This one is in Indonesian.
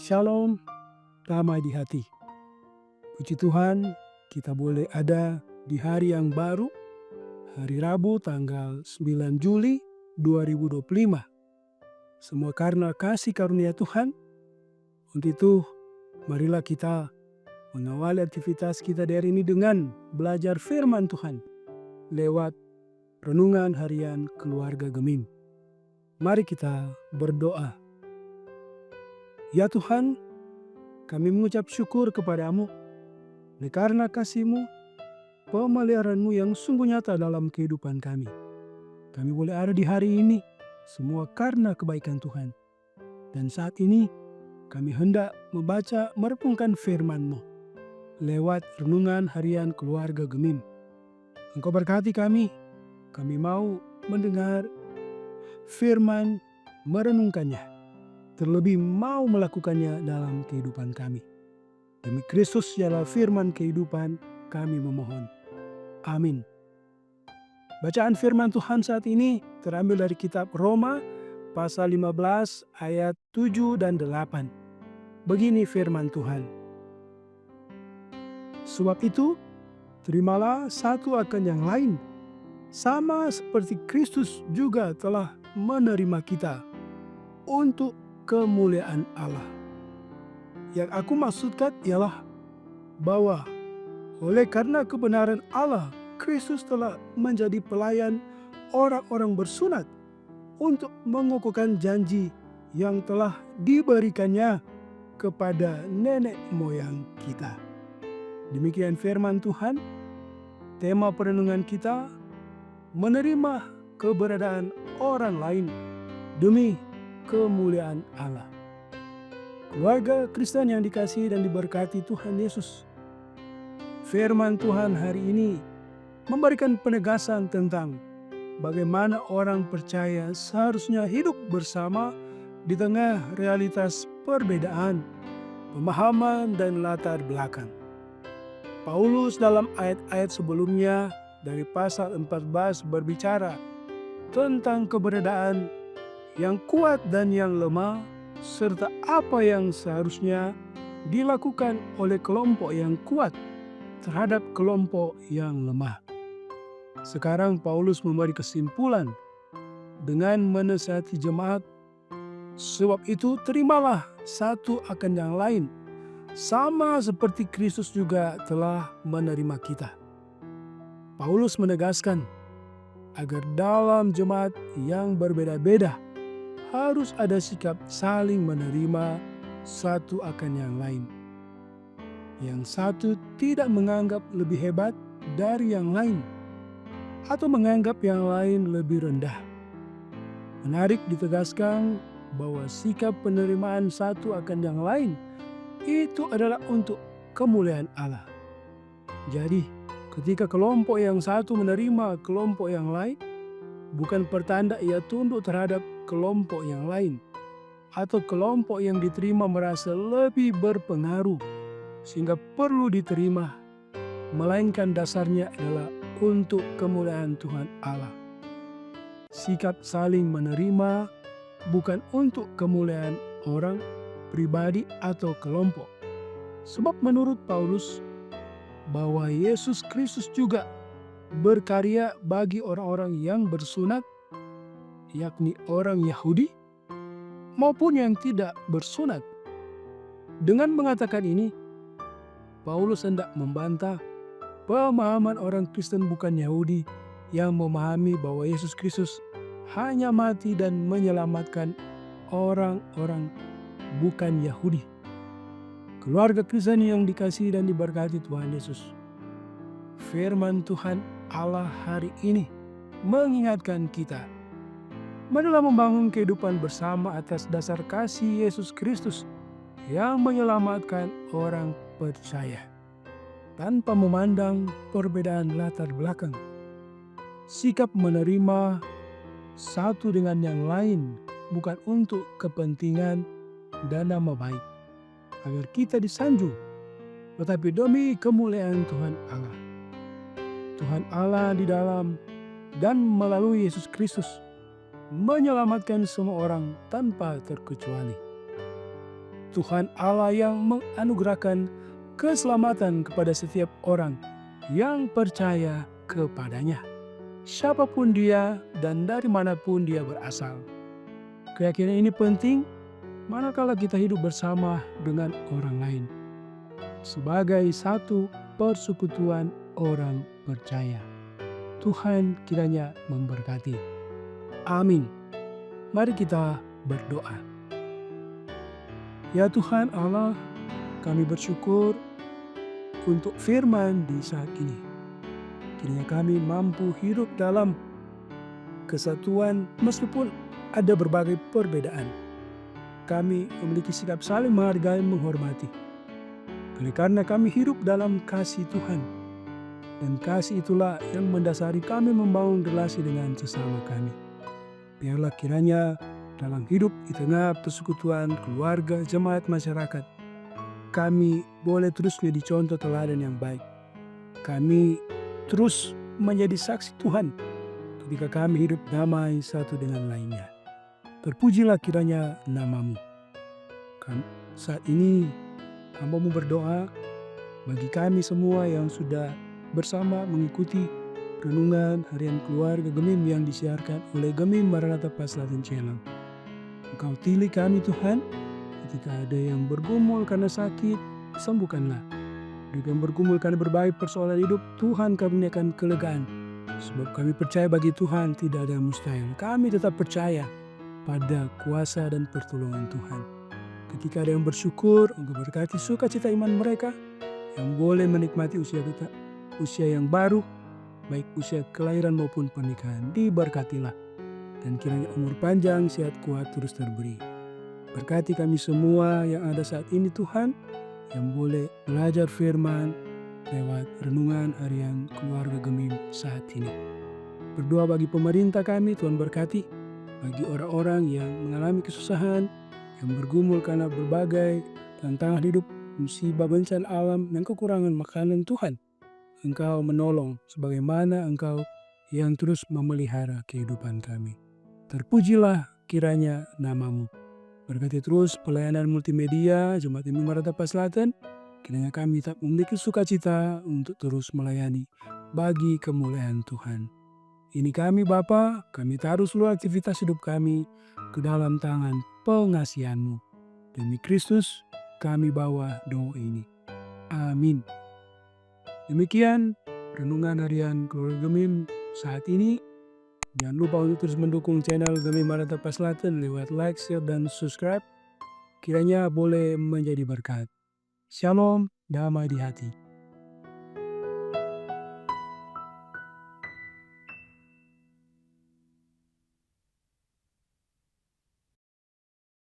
Shalom, damai di hati. Puji Tuhan, kita boleh ada di hari yang baru, hari Rabu tanggal 9 Juli 2025. Semua karena kasih karunia Tuhan. Untuk itu, marilah kita mengawali aktivitas kita dari ini dengan belajar firman Tuhan lewat renungan harian keluarga Gemim. Mari kita berdoa. Ya Tuhan, kami mengucap syukur kepadamu karena kasih-Mu, pemeliharaan-Mu yang sungguh nyata dalam kehidupan kami. Kami boleh ada di hari ini, semua karena kebaikan Tuhan. Dan saat ini, kami hendak membaca merenungkan firman-Mu lewat renungan harian keluarga Gemim. Engkau berkati kami mau mendengar firman, merenungkannya, terlebih mau melakukannya dalam kehidupan kami. Demi Kristus ialah firman kehidupan, kami memohon. Amin. Bacaan firman Tuhan saat ini terambil dari kitab Roma pasal 15 ayat 7 dan 8. Begini firman Tuhan. Sebab itu, terimalah satu akan yang lain, sama seperti Kristus juga telah menerima kita untuk kemuliaan Allah. Yang aku maksudkan ialah bahwa oleh karena kebenaran Allah, Kristus telah menjadi pelayan orang-orang bersunat untuk mengukuhkan janji yang telah diberikannya kepada nenek moyang kita. Demikian firman Tuhan. Tema perenungan kita, menerima keberadaan orang lain demi kemuliaan Allah. Keluarga Kristen yang dikasihi dan diberkati Tuhan Yesus, firman Tuhan hari ini memberikan penegasan tentang bagaimana orang percaya seharusnya hidup bersama di tengah realitas perbedaan, pemahaman, dan latar belakang. Paulus dalam ayat-ayat sebelumnya dari pasal 14 berbicara tentang keberadaan yang kuat dan yang lemah, serta apa yang seharusnya dilakukan oleh kelompok yang kuat terhadap kelompok yang lemah. Sekarang Paulus memberi kesimpulan dengan menasihati jemaat, sebab itu terimalah satu akan yang lain, sama seperti Kristus juga telah menerima kita. Paulus menegaskan agar dalam jemaat yang berbeda-beda harus ada sikap saling menerima satu akan yang lain. Yang satu tidak menganggap lebih hebat dari yang lain atau menganggap yang lain lebih rendah. Menarik ditegaskan bahwa sikap penerimaan satu akan yang lain itu adalah untuk kemuliaan Allah. Jadi, ketika kelompok yang satu menerima kelompok yang lain, bukan pertanda ia tunduk terhadap kelompok yang lain, atau kelompok yang diterima merasa lebih berpengaruh sehingga perlu diterima, melainkan dasarnya adalah untuk kemuliaan Tuhan Allah. Sikap saling menerima bukan untuk kemuliaan orang, pribadi, atau kelompok. Sebab menurut Paulus, bahwa Yesus Kristus juga berkarya bagi orang-orang yang bersunat, yakni orang Yahudi maupun yang tidak bersunat. Dengan mengatakan ini, Paulus hendak membantah pemahaman orang Kristen bukan Yahudi yang memahami bahwa Yesus Kristus hanya mati dan menyelamatkan orang-orang bukan Yahudi. Keluarga Kristen yang dikasihi dan diberkati Tuhan Yesus, firman Tuhan Allah hari ini mengingatkan kita, marilah membangun kehidupan bersama atas dasar kasih Yesus Kristus yang menyelamatkan orang percaya, tanpa memandang perbedaan latar belakang. Sikap menerima satu dengan yang lain bukan untuk kepentingan dan nama baik, agar kita disanjung, tetapi demi kemuliaan Tuhan Allah. Tuhan Allah di dalam dan melalui Yesus Kristus menyelamatkan semua orang tanpa terkecuali. Tuhan Allah yang menganugerahkan keselamatan kepada setiap orang yang percaya kepadanya, siapapun dia dan dari manapun dia berasal. Keyakinan ini penting manakala kita hidup bersama dengan orang lain sebagai satu persekutuan orang percaya. Tuhan kiranya memberkati. Amin. Mari kita berdoa. Ya Tuhan Allah, kami bersyukur untuk firman di saat ini. Kiranya kami mampu hidup dalam kesatuan meskipun ada berbagai perbedaan. Kami memiliki sikap saling menghargai dan menghormati. Oleh karena kami hidup dalam kasih Tuhan. Dan kasih itulah yang mendasari kami membangun relasi dengan sesama kami. Biarlah kiranya dalam hidup di tengah persekutuan keluarga, jemaat masyarakat, kami boleh terus menjadi contoh teladan yang baik. Kami terus menjadi saksi Tuhan ketika kami hidup damai satu dengan lainnya. Terpujilah kiranya nama-Mu. Saat ini hamba-Mu berdoa bagi kami semua yang sudah bersama mengikuti renungan harian keluarga Gemim yang disiarkan oleh Gemim Maranatha Paslaten Channel. Engkau pilih kami Tuhan, ketika ada yang bergumul karena sakit, sembuhkanlah. Jika yang bergumul karena berbagai persoalan hidup, Tuhan karuniakan kelegaan. Sebab kami percaya bagi Tuhan tidak ada yang mustahil. Kami tetap percaya pada kuasa dan pertolongan Tuhan. Ketika ada yang bersyukur, Engkau berkati sukacita iman mereka yang boleh menikmati usia yang baru, baik usia kelahiran maupun pernikahan. Diberkatilah. Dan kiranya umur panjang, sehat kuat terus terberi. Berkati kami semua yang ada saat ini Tuhan, yang boleh belajar firman lewat renungan harian keluarga Gemim saat ini. Berdoa bagi pemerintah kami, Tuhan berkati. Bagi orang-orang yang mengalami kesusahan, yang bergumul karena berbagai tantangan hidup, musibah, bencana alam, dan kekurangan makanan, Tuhan, Engkau menolong sebagaimana Engkau yang terus memelihara kehidupan kami. Terpujilah kiranya nama-Mu. Berkati terus pelayanan multimedia Jemaat Gemim Maranatha Paslaten. Kiranya kami tak memiliki sukacita untuk terus melayani bagi kemuliaan Tuhan. Ini kami Bapa, kami taruh seluruh aktivitas hidup kami ke dalam tangan pengasihan-Mu. Demi Kristus kami bawa doa ini. Amin. Demikian renungan harian keluarga Gemim saat ini. Jangan lupa untuk terus mendukung channel Gemim Maranatha Paslaten lewat like, share, dan subscribe. Kiranya boleh menjadi berkat. Shalom, damai di hati.